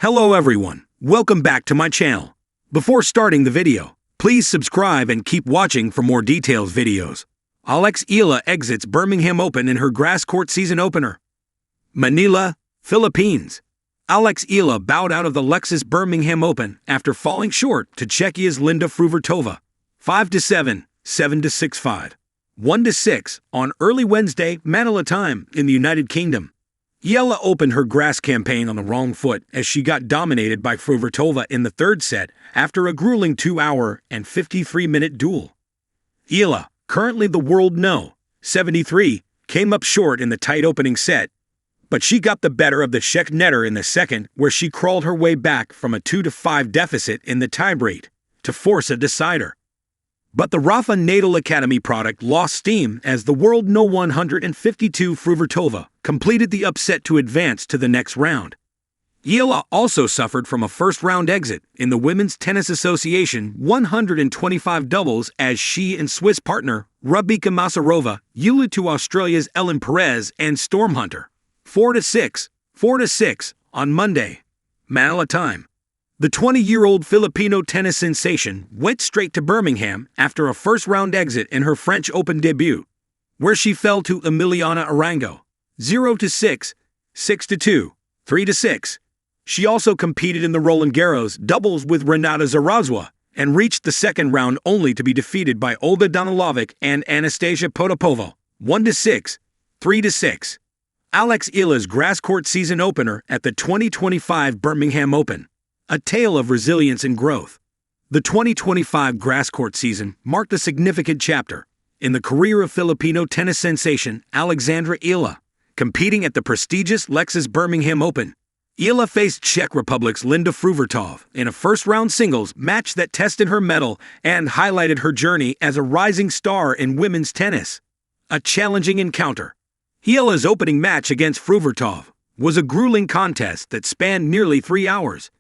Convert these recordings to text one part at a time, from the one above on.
Hello everyone, welcome back to my channel. Before starting the video, please subscribe and keep watching for more detailed videos. Eala exits Birmingham Open in her grass court season opener. Manila, Philippines. Eala bowed out of the Lexus Birmingham Open after falling short to Czechia's Fruhvirtova, 5-7, 7-6-5, 1-6 on early Wednesday, Manila time in the United Kingdom. Eala opened her grass campaign on the wrong foot as she got dominated by Fruhvirtova in the third set after a grueling 2-hour and 53-minute duel. Eala, currently the world No. 73, came up short in the tight opening set, but she got the better of the Czech netter in the second, where she crawled her way back from a 2-5 deficit in the tiebreak to force a decider. But the Rafa Nadal Academy product lost steam as the world No. 152 Fruhvirtova completed the upset to advance to the next round. Eala also suffered from a first-round exit in the Women's Tennis Association 125 doubles as she and Swiss partner Rabika Masarova yielded to Australia's Ellen Perez and Storm Hunter, 4-6 on Monday, Manila time. The 20-year-old Filipino tennis sensation went straight to Birmingham after a first-round exit in her French Open debut, where she fell to Emiliana Arango, 0-6, 6-2, 3-6. She also competed in the Roland Garros doubles with Renata Zarazua and reached the second round only to be defeated by Olga Danilovic and Anastasia Potapova, 1-6, 3-6. Eala's grass court season opener at the 2025 Birmingham Open. A tale of resilience and growth. The 2025 grass court season marked a significant chapter in the career of Filipino tennis sensation Alexandra Eala. Competing at the prestigious Lexus Birmingham Open, Eala faced Czech Republic's Linda Fruhvirtova in a first-round singles match that tested her mettle and highlighted her journey as a rising star in women's tennis. A challenging encounter. Eala's opening match against Fruhvirtova was a grueling contest that spanned nearly 3 hours.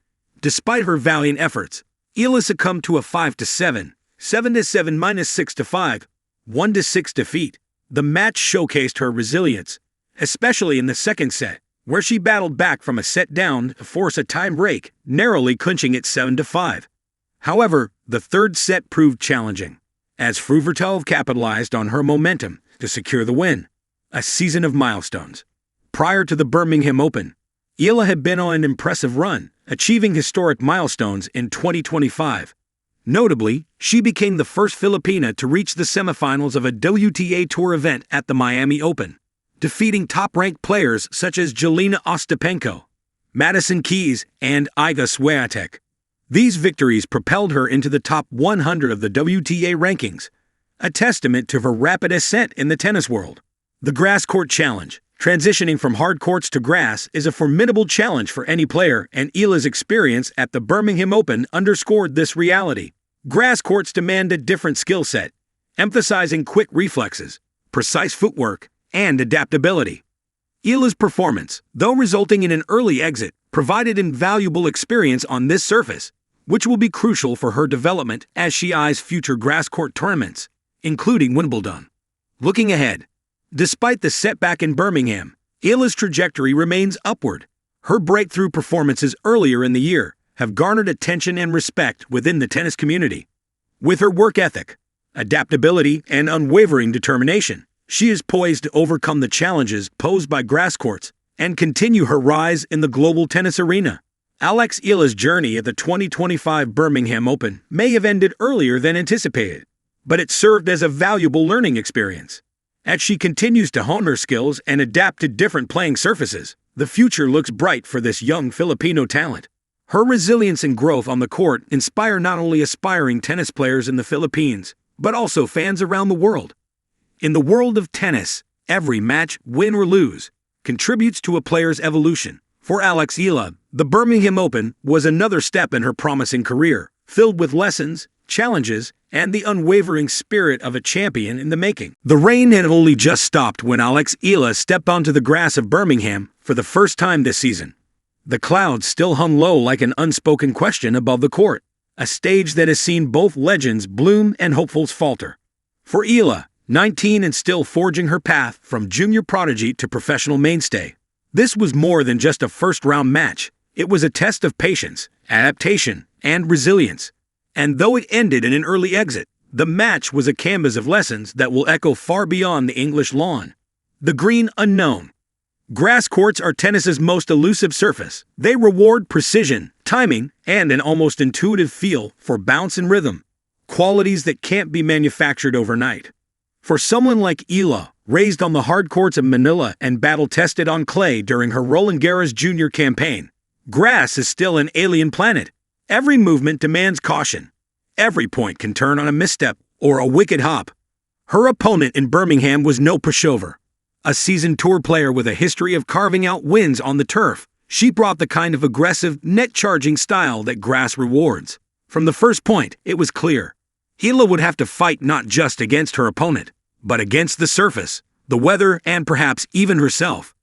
Despite her valiant efforts, Eala succumbed to a 5-7, 7-7 -6-5, 1-6 defeat. The match showcased her resilience, especially in the second set, where she battled back from a set down to force a tie break, narrowly clinching it 7-5. However, the third set proved challenging, as Fruhvirtova capitalized on her momentum to secure the win. A season of milestones. Prior to the Birmingham Open, Eala had been on an impressive run, achieving historic milestones in 2025. Notably, she became the first Filipina to reach the semifinals of a WTA Tour event at the Miami Open, defeating top-ranked players such as Jelena Ostapenko, Madison Keys, and Iga Swiatek. These victories propelled her into the top 100 of the WTA rankings, a testament to her rapid ascent in the tennis world. The Grass Court Challenge. Transitioning from hard courts to grass is a formidable challenge for any player, and Eala's experience at the Birmingham Open underscored this reality. Grass courts demand a different skill set, emphasizing quick reflexes, precise footwork, and adaptability. Eala's performance, though resulting in an early exit, provided invaluable experience on this surface, which will be crucial for her development as she eyes future grass court tournaments, including Wimbledon. Looking ahead. Despite the setback in Birmingham, Eala's trajectory remains upward. Her breakthrough performances earlier in the year have garnered attention and respect within the tennis community. With her work ethic, adaptability, and unwavering determination, she is poised to overcome the challenges posed by grass courts and continue her rise in the global tennis arena. Eala's journey at the 2025 Birmingham Open may have ended earlier than anticipated, but it served as a valuable learning experience. As she continues to hone her skills and adapt to different playing surfaces, the future looks bright for this young Filipino talent. Her resilience and growth on the court inspire not only aspiring tennis players in the Philippines, but also fans around the world. In the world of tennis, every match, win or lose, contributes to a player's evolution. For Eala, the Birmingham Open was another step in her promising career, filled with lessons, challenges, and the unwavering spirit of a champion in the making. The rain had only just stopped when Eala stepped onto the grass of Birmingham for the first time this season. The clouds still hung low like an unspoken question above the court, a stage that has seen both legends bloom and hopefuls falter. For Eala, 19 and still forging her path from junior prodigy to professional mainstay, this was more than just a first-round match. It was a test of patience, adaptation, and resilience. And though it ended in an early exit, the match was a canvas of lessons that will echo far beyond the English lawn. The green unknown. Grass courts are tennis's most elusive surface. They reward precision, timing, and an almost intuitive feel for bounce and rhythm, qualities that can't be manufactured overnight. For someone like Eala, raised on the hard courts of Manila and battle-tested on clay during her Roland Garros Jr. campaign, grass is still an alien planet. Every movement demands caution. Every point can turn on a misstep or a wicked hop. Her opponent in Birmingham was no pushover. A seasoned tour player with a history of carving out wins on the turf, she brought the kind of aggressive, net-charging style that grass rewards. From the first point, it was clear. Eala would have to fight not just against her opponent, but against the surface, the weather, and perhaps even herself.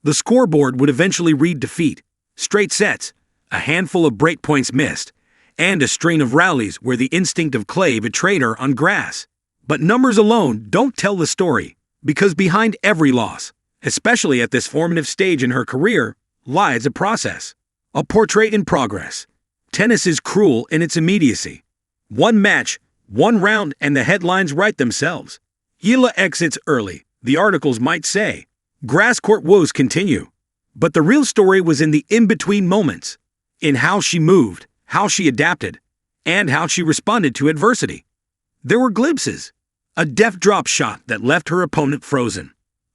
The scoreboard would eventually read defeat, straight sets, a handful of breakpoints missed, and a string of rallies where the instinct of clay betrayed her on grass. But numbers alone don't tell the story. Because behind every loss, especially at this formative stage in her career, lies a process. A portrait in progress. Tennis is cruel in its immediacy. One match, one round, and the headlines write themselves. Eala exits early, the articles might say. Grass court woes continue. But the real story was in the in-between moments. In how she moved, how she adapted, and how she responded to adversity. There were glimpses. A deft drop shot that left her opponent frozen.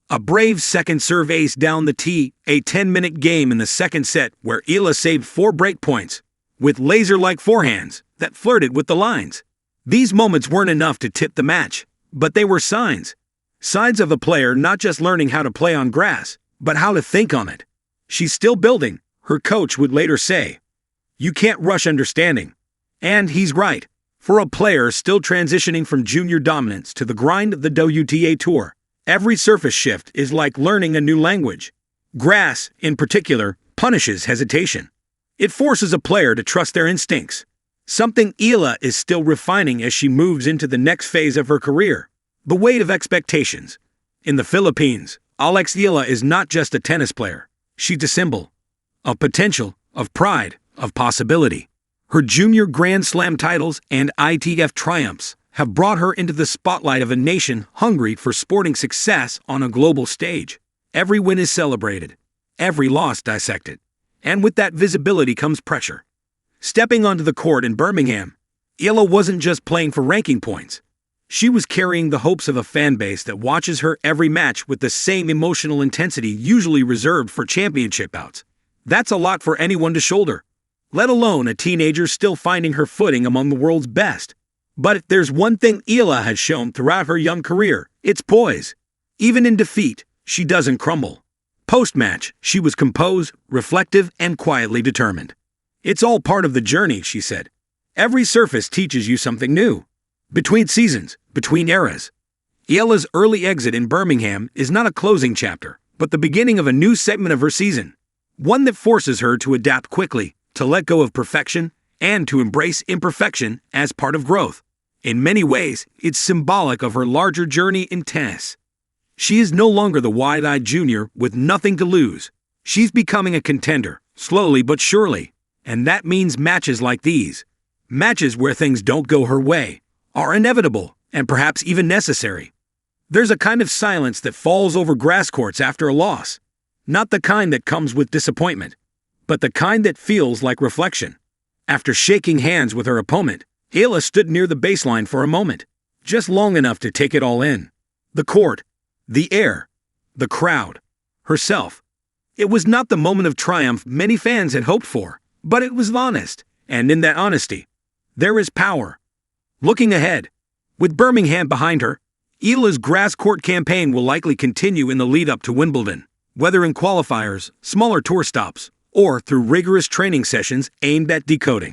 A brave second serve ace down the tee, a 10-minute game in the second set where Eala saved 4 break points, with laser-like forehands that flirted with the lines. These moments weren't enough to tip the match, but they were signs. Signs of a player not just learning how to play on grass, but how to think on it. She's still building, her coach would later say. You can't rush understanding. And he's right. For a player still transitioning from junior dominance to the grind of the WTA Tour, every surface shift is like learning a new language. Grass, in particular, punishes hesitation. It forces a player to trust their instincts, something Eala is still refining as she moves into the next phase of her career. The weight of expectations. In the Philippines, Alex Eala is not just a tennis player. She's a symbol of potential, of pride, of possibility. Her junior Grand Slam titles and ITF triumphs have brought her into the spotlight of a nation hungry for sporting success on a global stage. Every win is celebrated, every loss dissected. And with that visibility comes pressure. Stepping onto the court in Birmingham, Eala wasn't just playing for ranking points. She was carrying the hopes of a fan base that watches her every match with the same emotional intensity usually reserved for championship bouts. That's a lot for anyone to shoulder, let alone a teenager still finding her footing among the world's best. But if there's one thing Eala has shown throughout her young career, it's poise. Even in defeat, she doesn't crumble. Post-match, she was composed, reflective, and quietly determined. It's all part of the journey, she said. Every surface teaches you something new. Between seasons, between eras. Eala's early exit in Birmingham is not a closing chapter, but the beginning of a new segment of her season. One that forces her to adapt quickly, to let go of perfection, and to embrace imperfection as part of growth. In many ways, it's symbolic of her larger journey in tennis. She is no longer the wide-eyed junior with nothing to lose. She's becoming a contender, slowly but surely. And that means matches like these, matches where things don't go her way, are inevitable and perhaps even necessary. There's a kind of silence that falls over grass courts after a loss. Not the kind that comes with disappointment, but the kind that feels like reflection. After shaking hands with her opponent, Eala stood near the baseline for a moment, just long enough to take it all in. The court, the air, the crowd, herself. It was not the moment of triumph many fans had hoped for, but it was honest, and in that honesty, there is power. Looking ahead, with Birmingham behind her, Eala's grass court campaign will likely continue in the lead-up to Wimbledon, whether in qualifiers, smaller tour stops, or through rigorous training sessions aimed at decoding